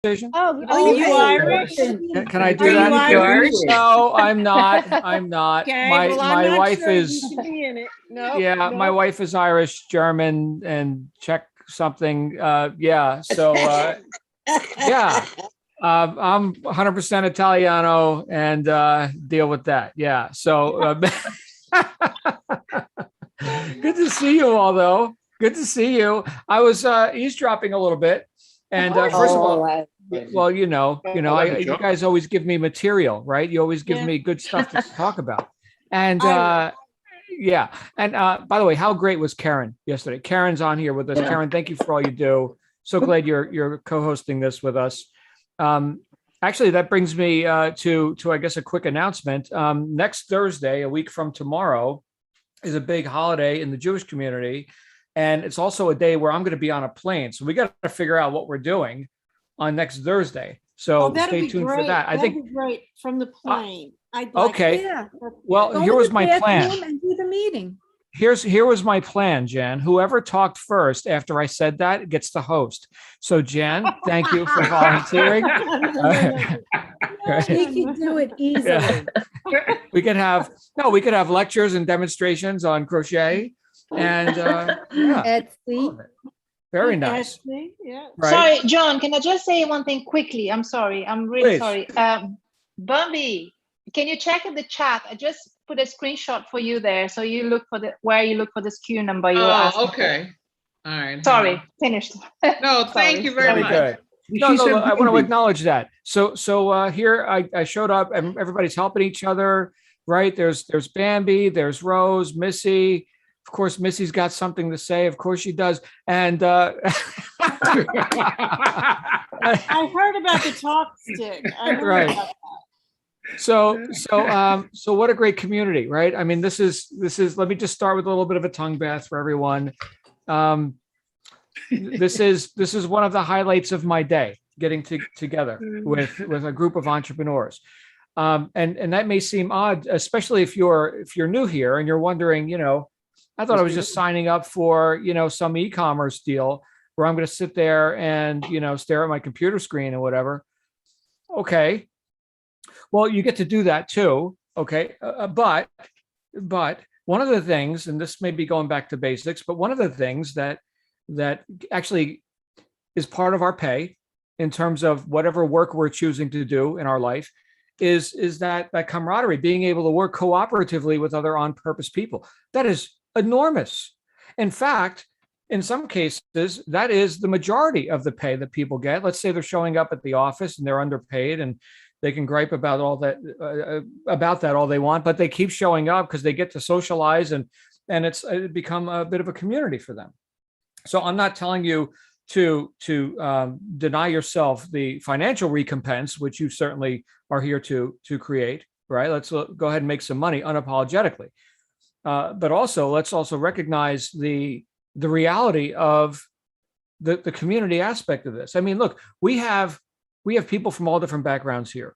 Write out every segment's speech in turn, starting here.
conversation? Oh, you Irish? Can I do Are you that? Irish? No, I'm not. I'm not. Okay, My well, I'm my not wife sure is, you should be in it. No. yeah, my wife is Irish, German, and Czech something. Yeah. So yeah. I'm 100% Italiano and deal with that. Yeah. So good to see you all, though. Good to see you. I was eavesdropping a little bit, and first of all, well, you guys always give me material, right? You always give me good stuff to talk about, and yeah. And by the way, how great was Karen yesterday? Karen's on here with us. Karen, thank you for all you do. So glad you're co-hosting this with us. Actually, that brings me to I guess a quick announcement. Next Thursday, a week from tomorrow, is a big holiday in the Jewish community, and it's also a day where I'm going to be on a plane. So we got to figure out what we're doing on next Thursday. So stay tuned for that. I think that'd be great from the plane. I'd okay. Yeah. Well, Go here to was the my plan. bathroom and do the meeting. Here was my plan, Jan. Whoever talked first after I said that gets to host. So Jan, thank you for volunteering. She can do it easily. We could have lectures and demonstrations on crochet and Etsy. very nice. Etsy, yeah. Right? Sorry, John, can I just say one thing quickly? I'm sorry. I'm really Please. sorry. Bambi, can you check in the chat? I just put a screenshot for you there. So you look for where you look for this queue number you were asking okay. All right. Sorry, finished. No, thank you very much. Good. No, I want to acknowledge that. So here I showed up and everybody's helping each other, right? There's Bambi, there's Rose, Missy. Of course, Missy's got something to say. Of course she does. And I heard about the talk stick. I heard right. about that. So what a great community, right? I mean, this is, let me just start with a little bit of a tongue bath for everyone. This is one of the highlights of my day, getting together with a group of entrepreneurs. And that may seem odd, especially if you're new here and you're wondering, I thought I was just signing up for, some e-commerce deal where I'm going to sit there and, stare at my computer screen or whatever. Okay. Well, you get to do that too. Okay. But one of the things, and this may be going back to basics, but one of the things that actually is part of our pay in terms of whatever work we're choosing to do in our life is that camaraderie, being able to work cooperatively with other on-purpose people. That is enormous. In fact, in some cases, that is the majority of the pay that people get. Let's say they're showing up at the office and they're underpaid and they can gripe about all that all they want, but they keep showing up because they get to socialize and it's become a bit of a community for them. So I'm not telling you to deny yourself the financial recompense, which you certainly are here to create, right? Let's go ahead and make some money unapologetically. But also, let's also recognize the reality of the community aspect of this. I mean, look, we have people from all different backgrounds here.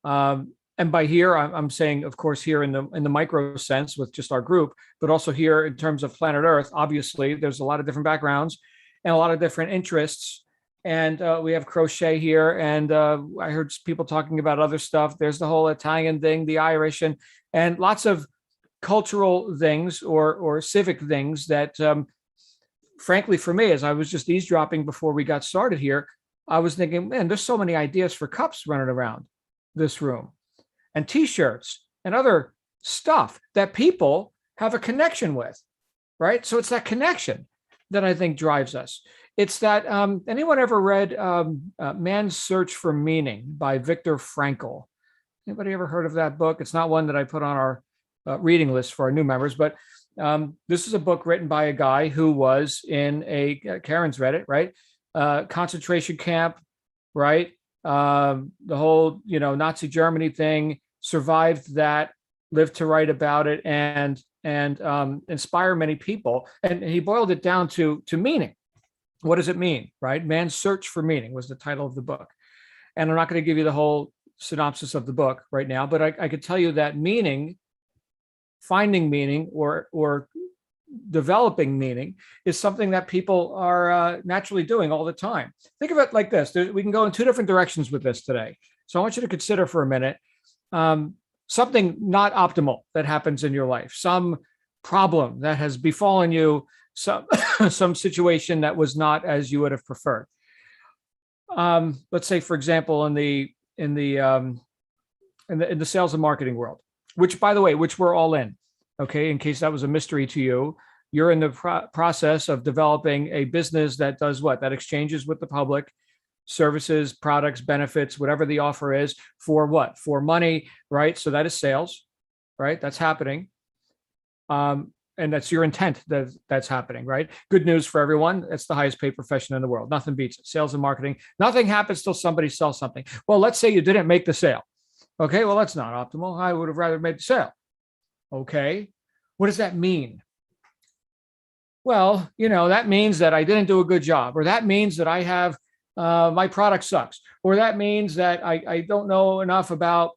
And by here, I'm saying, of course, here in the micro sense with just our group, but also here in terms of planet Earth, obviously, there's a lot of different backgrounds and a lot of different interests. And we have crochet here. And I heard people talking about other stuff. There's the whole Italian thing, the Irish, and lots of cultural things or civic things that, frankly, for me, as I was just eavesdropping before we got started here, I was thinking, man, there's so many ideas for cups running around this room and T-shirts and other stuff that people have a connection with, right? So it's that connection that I think drives us. It's that, anyone ever read Man's Search for Meaning by Viktor Frankl? Anybody ever heard of that book? It's not one that I put on our reading list for our new members, but this is a book written by a guy who was in Karen's read it, right? Concentration camp, right? The whole, Nazi Germany thing, survived that, lived to write about it and inspire many people. And he boiled it down to meaning. What does it mean, right? Man's Search for Meaning was the title of the book. And I'm not going to give you the whole synopsis of the book right now, but I could tell you that meaning, finding meaning or developing meaning is something that people are naturally doing all the time. Think of it like this. We can go in two different directions with this today. So I want you to consider for a minute something not optimal that happens in your life, some problem that has befallen you, some situation that was not as you would have preferred. Let's say, for example, in the sales and marketing world, which, by the way, which we're all in. Okay, in case that was a mystery to you, you're in the process of developing a business that does what? That exchanges with the public services, products, benefits, whatever the offer is, for what? For money, right? So that is sales, right? That's happening. And that's your intent that's happening, right? Good news for everyone. It's the highest paid profession in the world. Nothing beats it. Sales and marketing. Nothing happens till somebody sells something. Well, let's say you didn't make the sale. Okay, well, that's not optimal. I would have rather made the sale. Okay, what does that mean? Well, that means that I didn't do a good job, or that means that I have my product sucks, or that means that I don't know enough about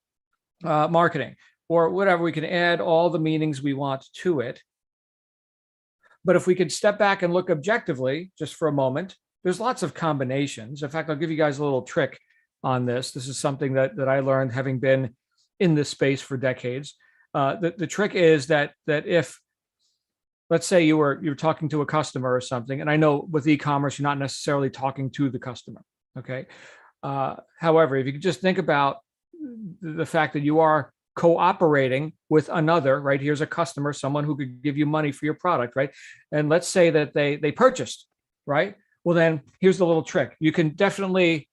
marketing, or whatever. We can add all the meanings we want to it. But if we could step back and look objectively just for a moment, there's lots of combinations. In fact, I'll give you guys a little trick on this. This is something that I learned having been in this space for decades. The trick is that if, let's say you were talking to a customer or something, and I know with e-commerce, you're not necessarily talking to the customer. Okay. However, if you could just think about the fact that you are cooperating with another, right? Here's a customer, someone who could give you money for your product, right? And let's say that they purchased, right? Well, then here's the little trick. You can definitely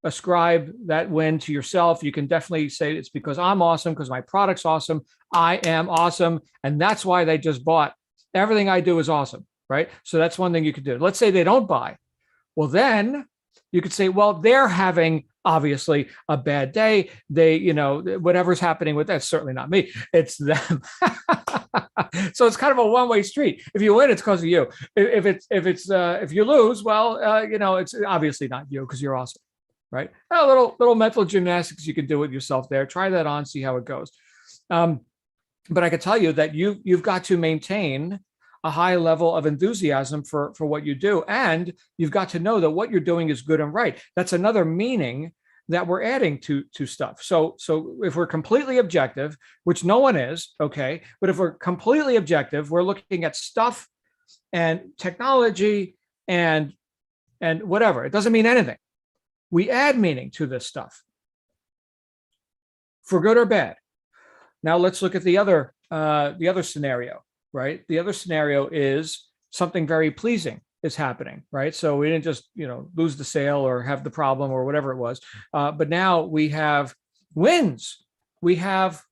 ascribe that win to yourself. You can definitely say it's because I'm awesome, because my product's awesome. I am awesome. And that's why they just bought. Everything I do is awesome, right? So that's one thing you could do. Let's say they don't buy. Well, then you could say, well, they're having obviously a bad day. They, whatever's happening with that's certainly not me. It's them. So it's kind of a one-way street. If you win, it's because of you. If you lose, well, it's obviously not you because you're awesome, right? A little mental gymnastics you can do with yourself there. Try that on, see how it goes. But I can tell you that you've got to maintain a high level of enthusiasm for what you do. And you've got to know that what you're doing is good and right. That's another meaning that we're adding to stuff. So if we're completely objective, which no one is, okay, but if we're completely objective, we're looking at stuff and technology and whatever. It doesn't mean anything. We add meaning to this stuff for good or bad. Now let's look at the other scenario, right? The other scenario is something very pleasing is happening, right? So we didn't just, lose the sale or have the problem or whatever it was. But now we have wins. We have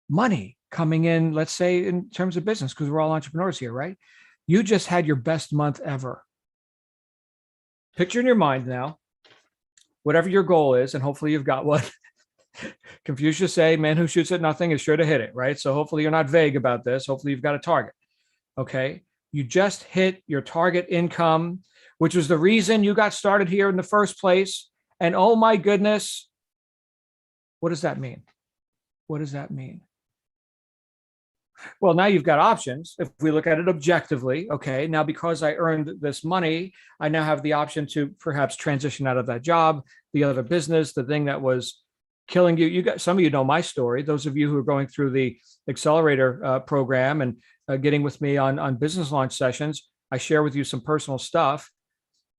money coming in, let's say in terms of business, because we're all entrepreneurs here, right? You just had your best month ever. Picture in your mind now, whatever your goal is, and hopefully you've got one. Confucius say, man who shoots at nothing is sure to hit it, right? So hopefully you're not vague about this. Hopefully you've got a target. Okay. You just hit your target income, which was the reason you got started here in the first place. And oh my goodness, what does that mean? What does that mean? Well, now you've got options. If we look at it objectively, okay, now because I earned this money, I now have the option to perhaps transition out of that job, the other business, the thing that was killing you. You got, some of you know my story. Those of you who are going through the accelerator program and getting with me on business launch sessions, I share with you some personal stuff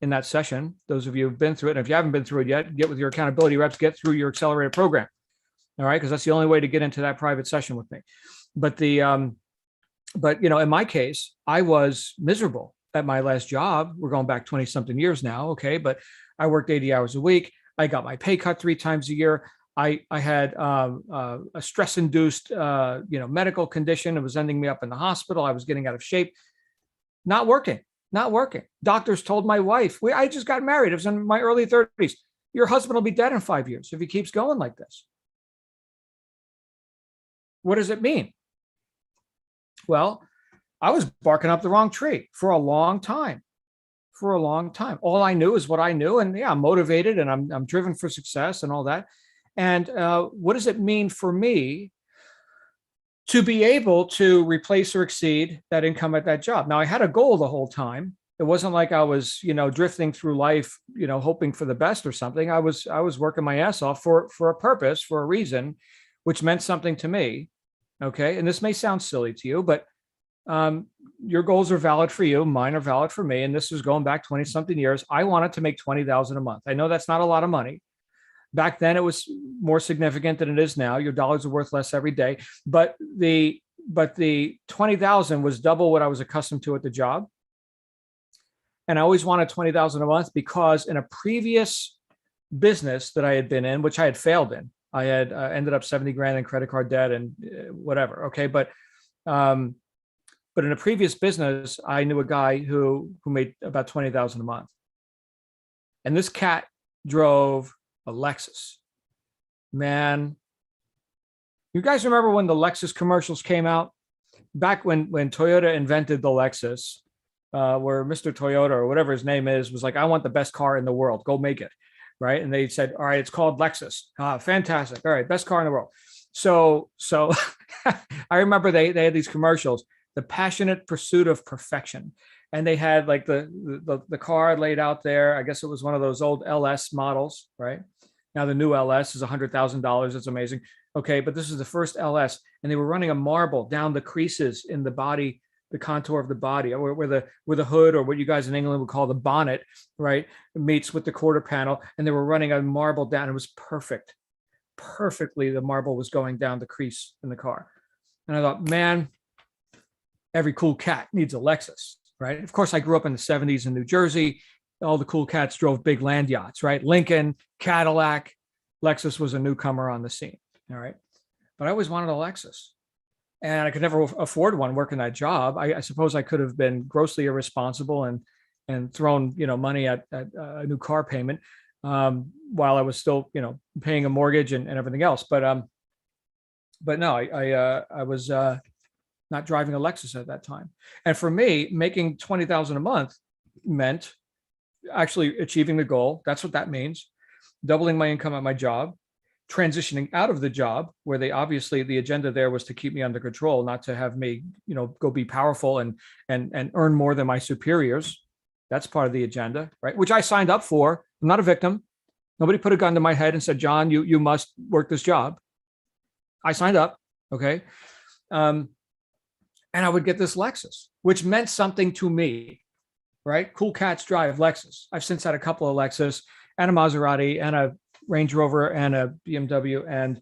in that session. Those of you who've been through it, and if you haven't been through it yet, get with your accountability reps, get through your accelerator program. All right, because that's the only way to get into that private session with me. But in my case, I was miserable at my last job. We're going back 20 something years now. Okay, but I worked 80 hours a week. I got my pay cut 3 times a year. I had a stress-induced, medical condition. It was ending me up in the hospital. I was getting out of shape, not working. Doctors told my wife, I just got married. It was in my early 30s. Your husband will be dead in 5 years if he keeps going like this. What does it mean? Well, I was barking up the wrong tree for a long time. All I knew is what I knew. And yeah, I'm motivated and I'm driven for success and all that. And what does it mean for me to be able to replace or exceed that income at that job. Now I had a goal the whole time. It wasn't like I was, drifting through life, hoping for the best or something. I was working my ass off for a purpose, for a reason, which meant something to me. Okay. And this may sound silly to you, but your goals are valid for you. Mine are valid for me. And this was going back 20 something years. I wanted to make 20,000 a month. I know that's not a lot of money. Back then it was more significant than it is now. Your dollars are worth less every day, but the 20,000 was double what I was accustomed to at the job. And I always wanted 20,000 a month because in a previous business that I had been in, which I had failed in, I had ended up 70 grand in credit card debt and whatever. Okay. But in a previous business, I knew a guy who made about 20,000 a month. And this cat drove a Lexus. Man, you guys remember when the Lexus commercials came out? Back when Toyota invented the Lexus, where Mr. Toyota or whatever his name is was like, I want the best car in the world. Go make it. Right. And they said, all right, it's called Lexus. Fantastic. All right. Best car in the world. So I remember they had these commercials, the passionate pursuit of perfection. And they had like the car laid out there. I guess it was one of those old LS models, right? Now the new LS is $100,000. It's amazing. Okay. But this is the first LS, and they were running a marble down the creases in the body, the contour of the body, where the hood, or what you guys in England would call the bonnet, right, meets with the quarter panel. And they were running a marble down. It was perfect. Perfectly, the marble was going down the crease in the car. And I thought, man, every cool cat needs a Lexus, right? Of course, I grew up in the 70s in New Jersey. All the cool cats drove big land yachts, right? Lincoln, Cadillac. Lexus was a newcomer on the scene, all right? But I always wanted a Lexus. And I could never afford one working that job. I suppose I could have been grossly irresponsible and thrown, money at a new car payment while I was still, paying a mortgage and everything else. But no, I was not driving a Lexus at that time. And for me, making 20,000 a month meant actually achieving the goal. That's what that means. Doubling my income at my job, transitioning out of the job where the agenda there was to keep me under control, not to have me, go be powerful and earn more than my superiors. That's part of the agenda, right? Which I signed up for. I'm not a victim. Nobody put a gun to my head and said, John, you must work this job. I signed up. Okay. And I would get this Lexus, which meant something to me, right? Cool cats drive Lexus. I've since had a couple of Lexus and a Maserati and a Range Rover and a BMW and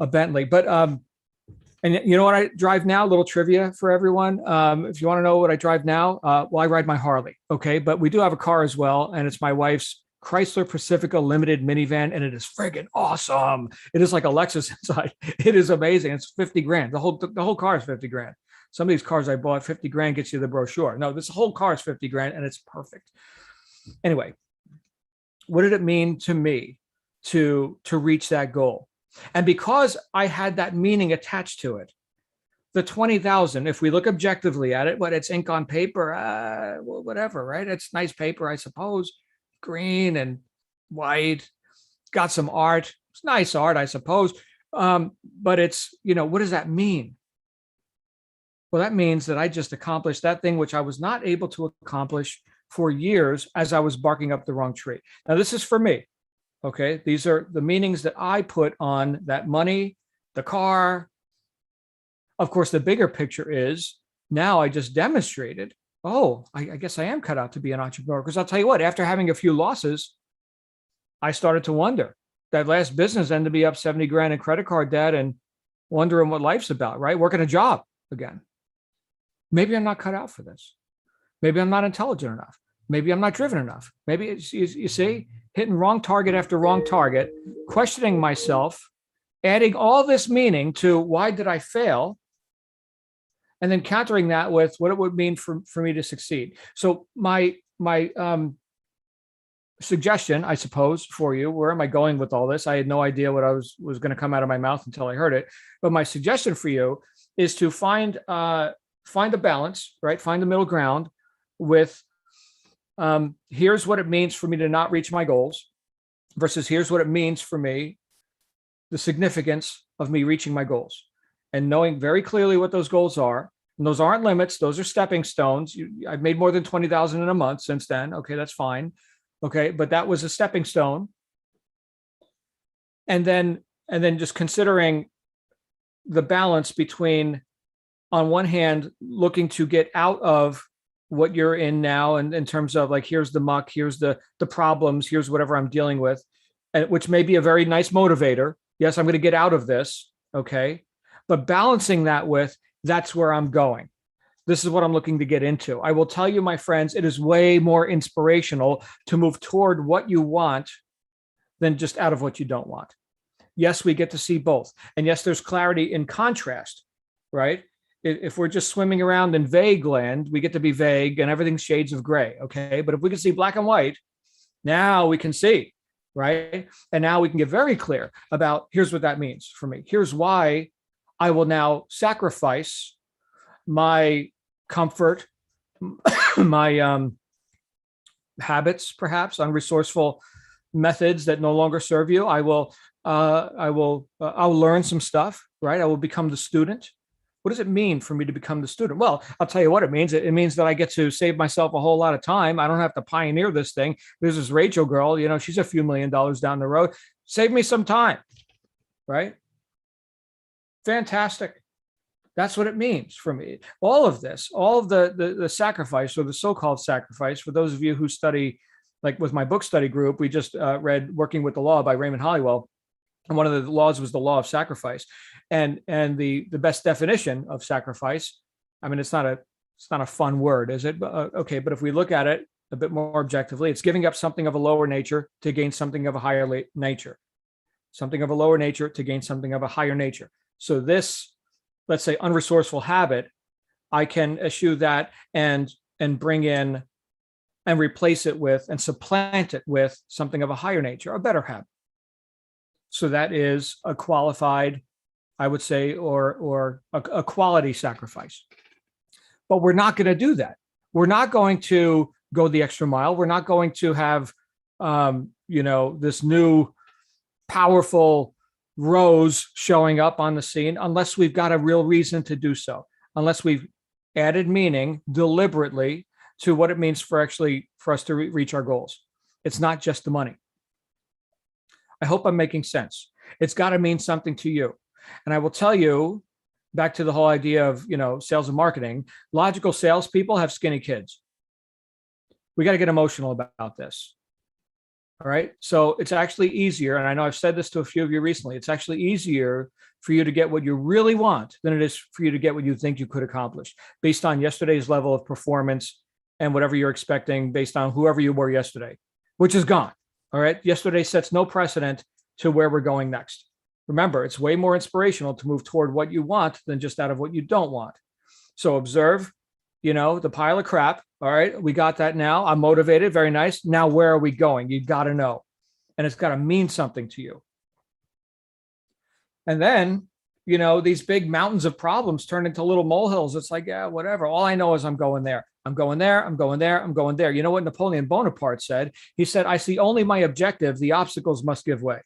a Bentley. But, and you know what I drive now? A little trivia for everyone. If you want to know what I drive now, well, I ride my Harley. Okay. But we do have a car as well. And it's my wife's Chrysler Pacifica Limited minivan. And it is friggin' awesome. It is like a Lexus inside. It is amazing. It's 50 grand. The whole car is 50 grand. Some of these cars I bought, 50 grand gets you the brochure. No, this whole car is 50 grand and it's perfect. Anyway, what did it mean to me to reach that goal? And because I had that meaning attached to it, the 20,000, if we look objectively at it, it's ink on paper, whatever, right? It's nice paper, I suppose, green and white, got some art. It's nice art, I suppose. But it's, what does that mean? Well, that means that I just accomplished that thing which I was not able to accomplish for years as I was barking up the wrong tree. Now, this is for me. Okay. These are the meanings that I put on that money, the car. Of course, the bigger picture is now I just demonstrated, I guess I am cut out to be an entrepreneur. Because I'll tell you what, after having a few losses, I started to wonder. That last business ended me up 70 grand in credit card debt and wondering what life's about, right? Working a job again. Maybe I'm not cut out for this. Maybe I'm not intelligent enough. Maybe I'm not driven enough. Maybe it's, you see, hitting wrong target after wrong target, questioning myself, adding all this meaning to why did I fail? And then countering that with what it would mean for me to succeed. So my suggestion, I suppose, for you, where am I going with all this? I had no idea what I was going to come out of my mouth until I heard it. But my suggestion for you is to find a balance, right? Find the middle ground with here's what it means for me to not reach my goals versus here's what it means for me, the significance of me reaching my goals. and knowing very clearly what those goals are. And those aren't limits. Those are stepping stones. I've made more than 20,000 in a month since then. Okay, that's fine. Okay, but that was a stepping stone. And then just considering the balance between, on one hand, looking to get out of what you're in now, and in terms of like, here's the muck, here's the problems, here's whatever I'm dealing with, and which may be a very nice motivator. Yes, I'm going to get out of this. Okay. But balancing that with, that's where I'm going. This is what I'm looking to get into. I will tell you, my friends, it is way more inspirational to move toward what you want than just out of what you don't want. Yes, we get to see both. And yes, there's clarity in contrast, right? If we're just swimming around in vague land, we get to be vague and everything's shades of gray. Okay. But if we can see black and white, now we can see, right? And now we can get very clear about, here's what that means for me. Here's why I will now sacrifice my comfort, my habits, perhaps unresourceful methods that no longer serve you. I'll learn some stuff, right? I will become the student. What does it mean for me to become the student? Well, I'll tell you what it means. It means that I get to save myself a whole lot of time. I don't have to pioneer this thing. There's this Rachel girl, you know, she's a few $1,000,000 down the road. Save me some time, right? Fantastic. That's what it means for me. All of this, all of the sacrifice, or the so-called sacrifice, for those of you who study, like with my book study group, we just read Working with the Law by Raymond Hollywell. And one of the laws was the law of sacrifice. And the best definition of sacrifice, I mean, it's not a fun word, is it? Okay, but if we look at it a bit more objectively, it's giving up something of a lower nature to gain something of a higher nature. Something of a lower nature to gain something of a higher nature. So this, let's say, unresourceful habit, I can eschew that and bring in and replace it with and supplant it with something of a higher nature, a better habit. So that is a qualified, I would say, or a quality sacrifice. But we're not going to do that. We're not going to go the extra mile. We're not going to have, this new powerful Rose showing up on the scene unless we've got a real reason to do so, unless we've added meaning deliberately to what it means for us to reach our goals. It's not just the money. I hope I'm making sense. It's got to mean something to you. And I will tell you, back to the whole idea of, sales and marketing, logical salespeople have skinny kids. We got to get emotional about this. All right. So it's actually easier. And I know I've said this to a few of you recently. It's actually easier for you to get what you really want than it is for you to get what you think you could accomplish based on yesterday's level of performance and whatever you're expecting based on whoever you were yesterday, which is gone. All right. Yesterday sets no precedent to where we're going next. Remember, it's way more inspirational to move toward what you want than just out of what you don't want. So observe, the pile of crap. All right. We got that now. I'm motivated. Very nice. Now, where are we going? You got to know. And it's got to mean something to you. And then, these big mountains of problems turn into little molehills. It's like, yeah, whatever. All I know is I'm going there. I'm going there. I'm going there. I'm going there. You know what Napoleon Bonaparte said? He said, I see only my objective. The obstacles must give way.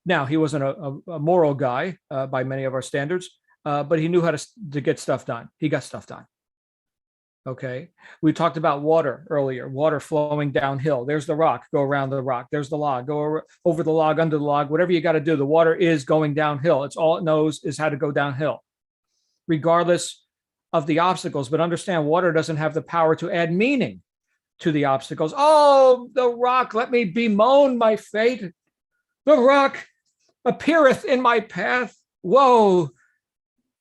Now, he wasn't a moral guy by many of our standards, but he knew how to get stuff done. He got stuff done. Okay. We talked about water earlier, water flowing downhill. There's the rock, go around the rock. There's the log, go over the log, under the log, whatever you got to do. The water is going downhill. It's all it knows is how to go downhill, regardless of the obstacles. But understand, water doesn't have the power to add meaning to the obstacles. Oh, the rock, let me bemoan my fate. The rock appeareth in my path. Woe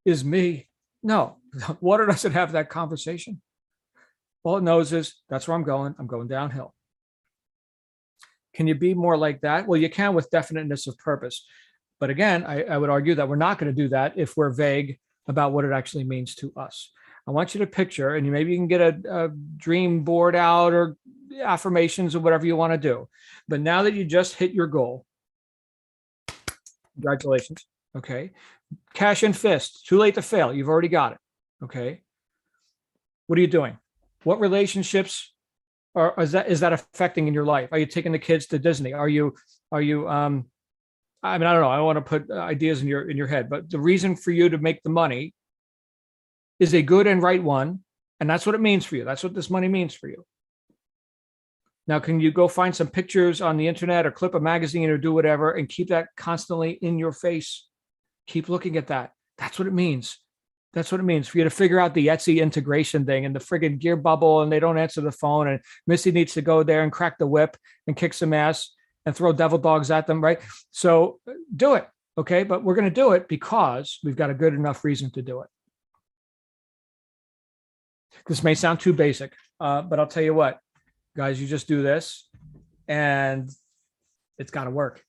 is me. No, water doesn't have that conversation. All it knows is that's where I'm going. I'm going downhill. Can you be more like that? Well, you can with definiteness of purpose. But again, I would argue that we're not going to do that if we're vague about what it actually means to us. I want you to picture, and maybe you can get a dream board out or affirmations or whatever you want to do. But now that you just hit your goal, congratulations. Okay. Cash in fist. Too late to fail. You've already got it. Okay. What are you doing? What relationships is that affecting in your life? Are you taking the kids to Disney? Are you I I mean, I don't know. I don't want to put ideas in your head, but the reason for you to make the money is a good and right one. And that's what it means for you. That's what this money means for you. Now, can you go find some pictures on the internet or clip a magazine or do whatever and keep that constantly in your face? Keep looking at that. That's what it means. That's what it means for you to figure out the Etsy integration thing and the friggin' gear bubble, and they don't answer the phone, and Missy needs to go there and crack the whip and kick some ass and throw devil dogs at them, right? So do it, okay? But we're going to do it because we've got a good enough reason to do it. This may sound too basic, but I'll tell you what, guys, you just do this and it's got to work.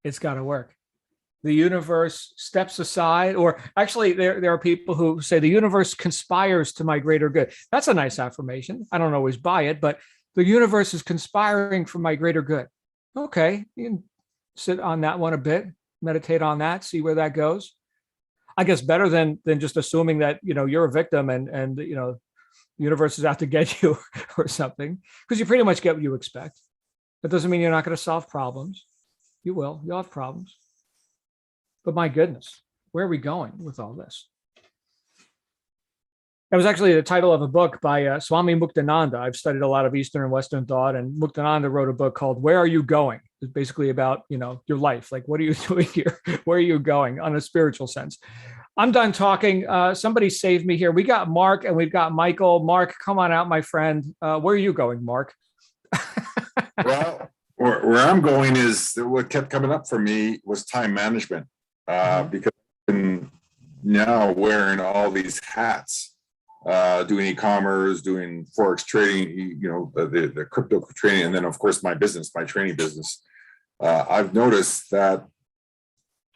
It's got to work. The universe steps aside, or actually there are people who say the universe conspires to my greater good. That's a nice affirmation. I don't always buy it, but the universe is conspiring for my greater good. Okay, you can sit on that one a bit, meditate on that, see where that goes. I guess better than just assuming that, you're a victim and the universe is out to get you or something, because you pretty much get what you expect. That doesn't mean you're not going to solve problems. You will. You'll have problems. But my goodness, where are we going with all this? That was actually the title of a book by Swami Muktananda. I've studied a lot of Eastern and Western thought, and Muktananda wrote a book called "Where Are You Going?" It's basically about, your life. Like, what are you doing here? Where are you going on a spiritual sense? I'm done talking. Somebody save me here. We got Mark and we've got Michael. Mark, come on out, my friend. Where are you going, Mark? Well, where I'm going is what kept coming up for me was time management. Because I'm now wearing all these hats, doing e-commerce, doing Forex trading, the crypto trading, and then of course my training business. I've noticed that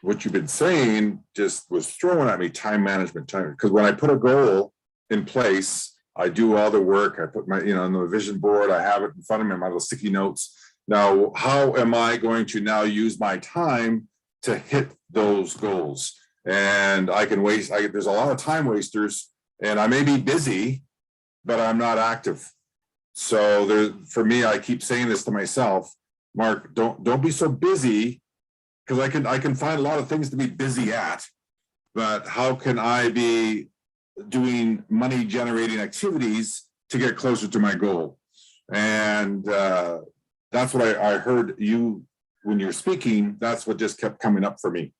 what you've been saying just was throwing at me time management, because when I put a goal in place, I do all the work. I put my, on the vision board, I have it in front of me, my little sticky notes. Now, how am I going to now use my time to hit those goals? And I can waste, there's a lot of time wasters, and I may be busy, but I'm not active. So for me, I keep saying this to myself, Mark, don't be so busy, because I can find a lot of things to be busy at, but how can I be doing money generating activities to get closer to my goal? And that's what I heard you when you're speaking. That's what just kept coming up for me,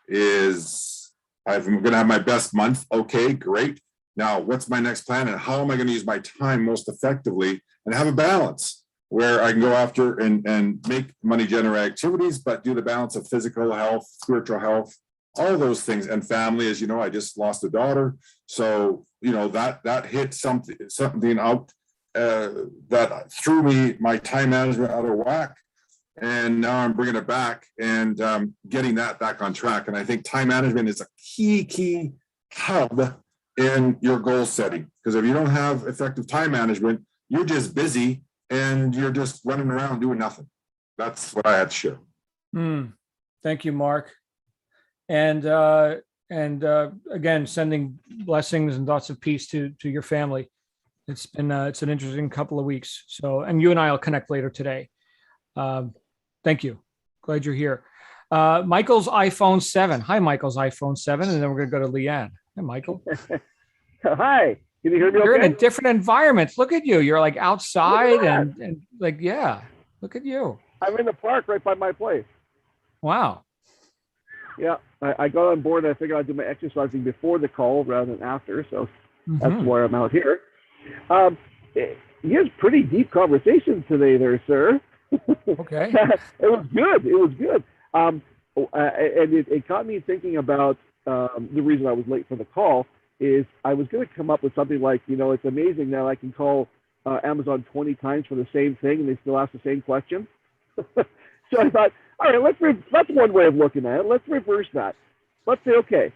is I'm going to have my best month. Okay, great. Now, what's my next plan, and how am I going to use my time most effectively and have a balance where I can go after and make money generate activities, but do the balance of physical health, spiritual health, all those things, and family. As you know, I just lost a daughter. So, that hit something out that threw my time management out of whack. And now I'm bringing it back and getting that back on track. And I think time management is a key hub in your goal setting. Because if you don't have effective time management, you're just busy and you're just running around doing nothing. That's what I had to share. Thank you, Mark. And again, sending blessings and thoughts of peace to your family. It's an interesting couple of weeks. So, and you and I will connect later today. Thank you. Glad you're here. Michael's iPhone 7. Hi, Michael's iPhone 7. And then we're going to go to Leanne. Hi, Michael. Hi. Can you hear me You're okay? in a different environment. Look at you. You're like outside and like, yeah, look at you. I'm in the park right by my place. Wow. Yeah. I got on board and I figured I'd do my exercising before the call rather than after. So that's why I'm out here. You had pretty deep conversations today there, sir. Okay. It was good. It was good. And it got me thinking about the reason I was late for the call is I was going to come up with something like, it's amazing that I can call Amazon 20 times for the same thing and they still ask the same question. So I thought, all right, that's one way of looking at it. Let's reverse that. Let's say, okay,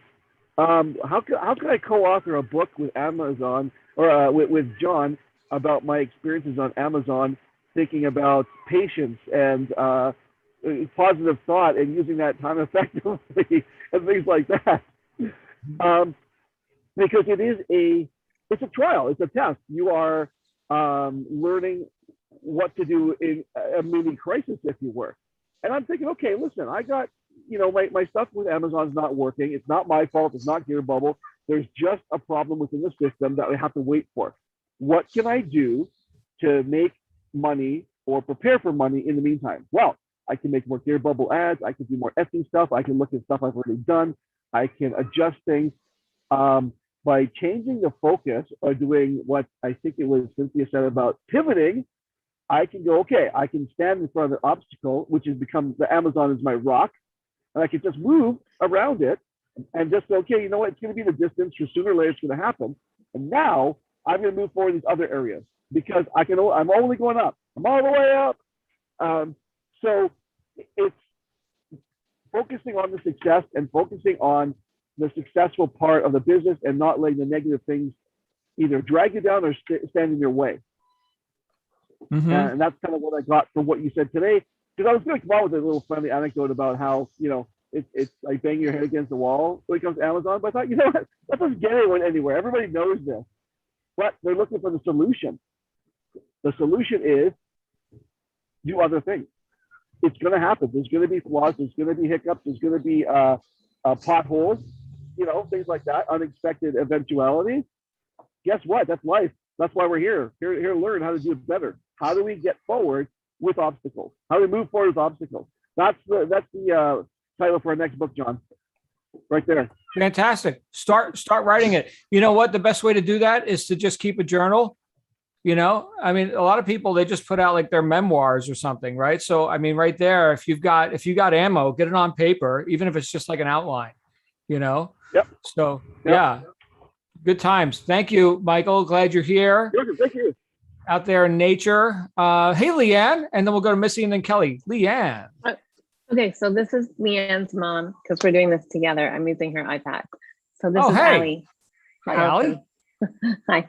how can I co-author a book with Amazon or with John about my experiences on Amazon, thinking about patience and positive thought and using that time effectively and things like that. Because it's a trial, it's a test. You are learning what to do in a mini crisis, if you were. And I'm thinking, okay, listen, I got my stuff with Amazon is not working. It's not my fault. It's not Gear Bubble. There's just a problem within the system that we have to wait for. What can I do to make money or prepare for money in the meantime? Well, I can make more Gear Bubble ads. I can do more Etsy stuff. I can look at stuff I've already done. I can adjust things by changing the focus or doing what I think it was Cynthia said about pivoting. I can go, okay, I can stand in front of the obstacle, which has become the Amazon is my rock, and I can just move around it and just say, okay, you know what, it's going to be the distance, or sooner or later it's going to happen. And now I'm going to move forward in these other areas because I'm only going up. I'm all the way up. So it's focusing on the success and focusing on the successful part of the business and not letting the negative things either drag you down or stand in your way. Mm-hmm. And that's kind of what I got from what you said today. Because I was going to come out with a little funny anecdote about how, it's like banging your head against the wall when it comes to Amazon. But I thought, what? That doesn't get anyone anywhere. Everybody knows this. But they're looking for the solution. The solution is do other things. It's going to happen. There's going to be flaws. There's going to be hiccups. There's going to be potholes, things like that, unexpected eventualities. Guess what? That's life. That's why we're here to learn how to do it better. How do we get forward with obstacles? How do we move forward with obstacles? That's the title for our next book, John. Right there. Fantastic. Start writing it. You know what? The best way to do that is to just keep a journal. I mean, a lot of people, they just put out like their memoirs or something, right? So, I mean, right there, if you got ammo, get it on paper, even if it's just like an outline, Yep. So, yep. Yeah. Good times. Thank you, Michael. Glad you're here. Thank you. Out there in nature. Hey, Leanne, and then we'll go to Missy and then Kelly. Leanne. Okay, so this is Leanne's mom because we're doing this together. I'm using her iPad. So this is hey. Allie. Hi, Allie. Hi.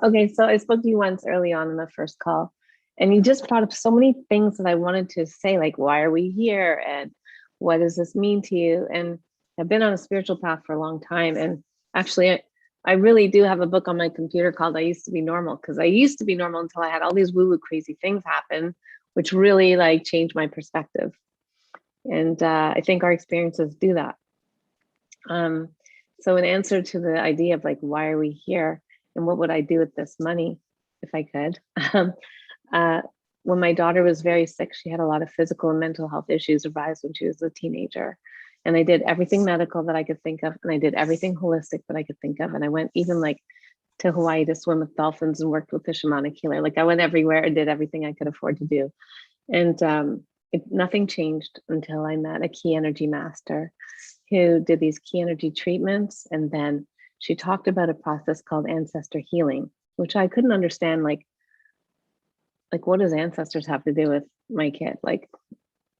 Okay, so I spoke to you once early on in the first call, and you just brought up so many things that I wanted to say, like, why are we here? And what does this mean to you? And I've been on a spiritual path for a long time. And actually, I really do have a book on my computer called I Used to Be Normal, because I used to be normal until I had all these woo-woo crazy things happen, which really like changed my perspective. And I think our experiences do that. So in answer to the idea of like, why are we here? And what would I do with this money if I could? When my daughter was very sick, she had a lot of physical and mental health issues arise when she was a teenager. And I did everything medical that I could think of. And I did everything holistic that I could think of. And I went even like to Hawaii to swim with dolphins and worked with the shamanic healer. Like I went everywhere and did everything I could afford to do. And nothing changed until I met a key energy master who did these key energy treatments. And then she talked about a process called ancestor healing, which I couldn't understand. Like what does ancestors have to do with my kid?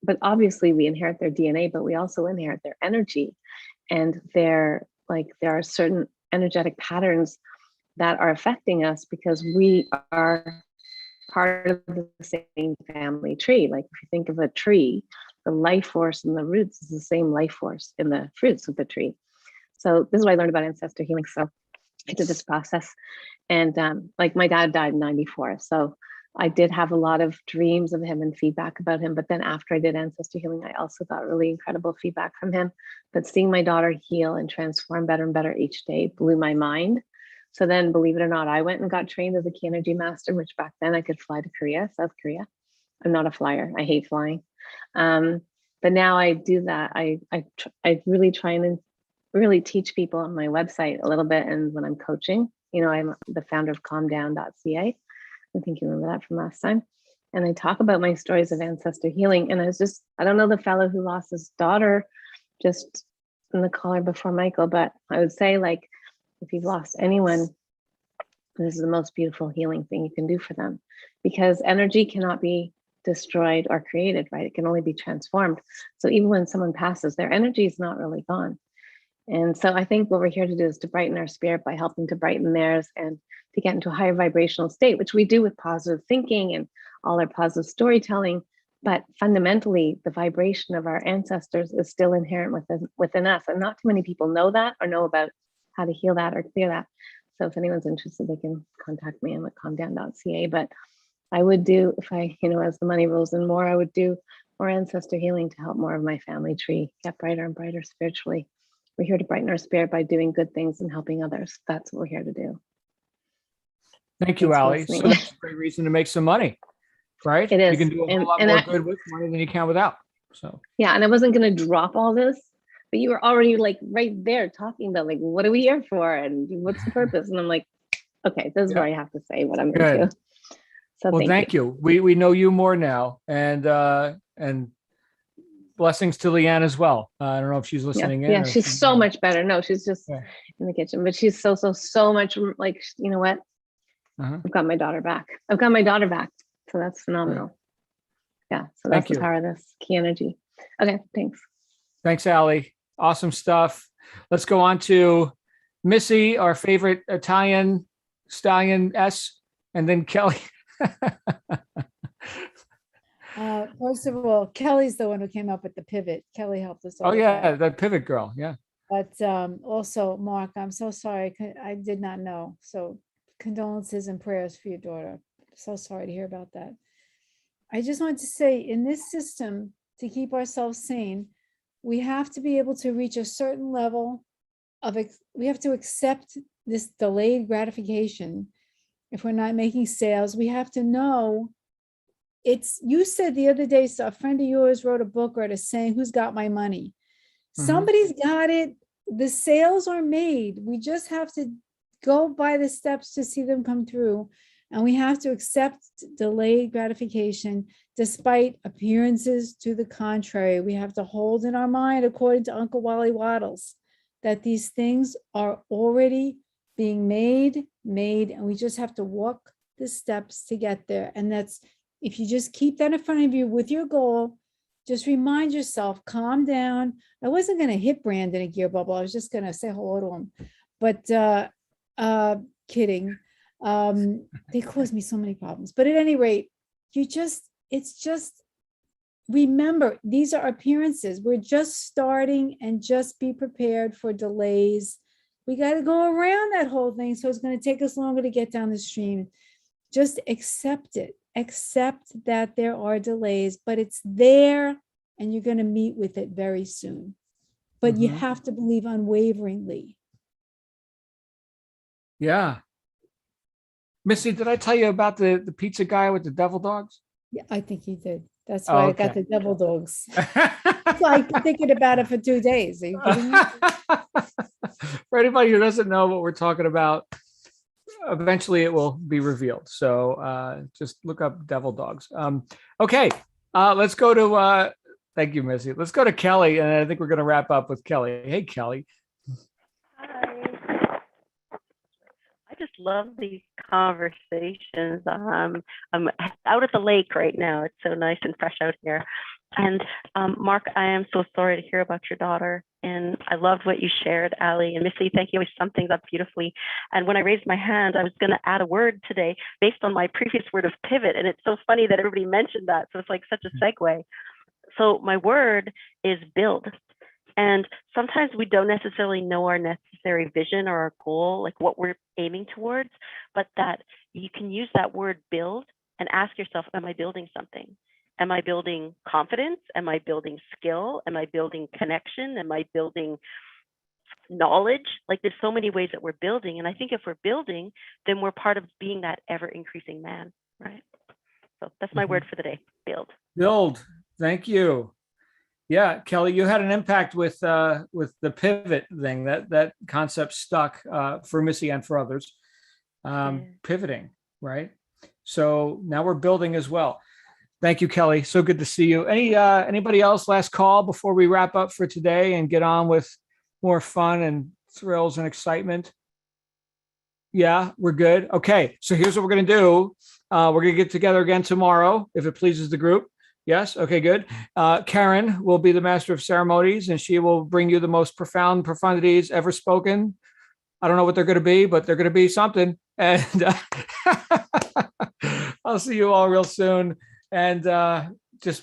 But obviously we inherit their DNA, but we also inherit their energy. And there are certain energetic patterns that are affecting us because we are part of the same family tree. Like if you think of a tree, the life force in the roots is the same life force in the fruits of the tree. So this is what I learned about ancestor healing. So I did this process, and like my dad died in 94. So I did have a lot of dreams of him and feedback about him. But then after I did ancestor healing, I also got really incredible feedback from him. But seeing my daughter heal and transform better and better each day blew my mind. So then, believe it or not, I went and got trained as a key energy master, which back then I could fly to Korea, South Korea. I'm not a flyer. I hate flying. But now I do that. I really try and really teach people on my website a little bit. And when I'm coaching, I'm the founder of calmdown.ca. I think you remember that from last time. And I talk about my stories of ancestor healing. And I don't know the fellow who lost his daughter just in the caller before Michael, but I would say like, if you've lost anyone, this is the most beautiful healing thing you can do for them, because energy cannot be destroyed or created, right? It can only be transformed. So even when someone passes, their energy is not really gone. And so I think what we're here to do is to brighten our spirit by helping to brighten theirs and to get into a higher vibrational state, which we do with positive thinking and all our positive storytelling. But fundamentally, the vibration of our ancestors is still inherent within us. And not too many people know that or know about how to heal that or clear that. So if anyone's interested, they can contact me. I'm at calmdown.ca. But I would do, if I, as the money rolls in more, I would do or ancestor healing to help more of my family tree get brighter and brighter spiritually. We're here to brighten our spirit by doing good things and helping others. That's what we're here to do. Thank you, Thanks for Allie. So listening. that's a great reason to make some money, right? It is. You can do a whole lot more good with money than you can without. So yeah, and I wasn't going to drop all this, but you were already like right there talking about like, what are we here for? And what's the purpose? And I'm like, okay, this is where I have to say what I'm into. So well, thank you. We know you more now, and blessings to Leanne as well. I don't know if she's listening in. Yeah, she's so much better. No, she's just in the kitchen, but she's so much like, you know what? I've got my daughter back. So that's phenomenal. Right. Yeah. So that's the power of this key energy. Okay. Thanks. Thanks, Allie. Awesome stuff. Let's go on to Missy, our favorite Italian stallion S, and then Kelly. First of all, Kelly's the one who came up with the pivot. Kelly helped us. Oh yeah, the pivot girl. Yeah. But also, Mark, I'm so sorry. I did not know. So condolences and prayers for your daughter. So sorry to hear about that. I just want to say, in this system, to keep ourselves sane, we have to be able to reach a certain level of, we have to accept this delayed gratification. If we're not making sales, we have to know you said the other day, so a friend of yours wrote a book or a saying, who's got my money? Somebody's got it. The sales are made. We just have to go by the steps to see them come through. And we have to accept delayed gratification despite appearances to the contrary. We have to hold in our mind, according to Uncle Wally Waddles, that these things are already being made, and we just have to walk the steps to get there. And that's, if you just keep that in front of you with your goal, just remind yourself, calm down. I wasn't going to hit Brandon a gear bubble. I was just going to say hello to him, but kidding. They caused me so many problems, but at any rate, it's just, remember, these are appearances. We're just starting, and just be prepared for delays. We got to go around that whole thing. So it's going to take us longer to get down the stream. Just accept it. Accept that there are delays, but it's there, and you're going to meet with it very soon. But you have to believe unwaveringly. Yeah. Missy, did I tell you about the pizza guy with the devil dogs? Yeah, I think you did. That's why I got okay. the devil dogs. It's like thinking about it for 2 days. Are you kidding me? For anybody who doesn't know what we're talking about, eventually it will be revealed. So just look up devil dogs. Okay, let's go to, thank you, Missy. Let's go to Kelly, and I think we're going to wrap up with Kelly. Hey, Kelly. Hi. I just love these conversations. I'm out at the lake right now. It's so nice and fresh out here. And Mark, I am so sorry to hear about your daughter. And I loved what you shared, Allie. And Missy, thank you. You summed things up beautifully. And when I raised my hand, I was going to add a word today based on my previous word of pivot. And it's so funny that everybody mentioned that. So it's like such a segue. So my word is build. And sometimes we don't necessarily know our necessary vision or our goal, like what we're aiming towards, but that you can use that word build and ask yourself, am I building something? Am I building confidence? Am I building skill? Am I building connection? Am I building knowledge? Like there's so many ways that we're building. And I think if we're building, then we're part of being that ever increasing man, right? So that's my word for the day, build. Build. Thank you. Yeah, Kelly, you had an impact with the pivot thing. That concept stuck for Missy and for others. Pivoting, right? So now we're building as well. Thank you, Kelly. So good to see you. Anybody else? Last call before we wrap up for today and get on with more fun and thrills and excitement. Yeah, we're good. Okay, so here's what we're going to do. We're going to get together again tomorrow, if it pleases the group. Yes. Okay, good. Karen will be the master of ceremonies, and she will bring you the most profound profundities ever spoken. I don't know what they're going to be, but they're going to be something. And I'll see you all real soon. And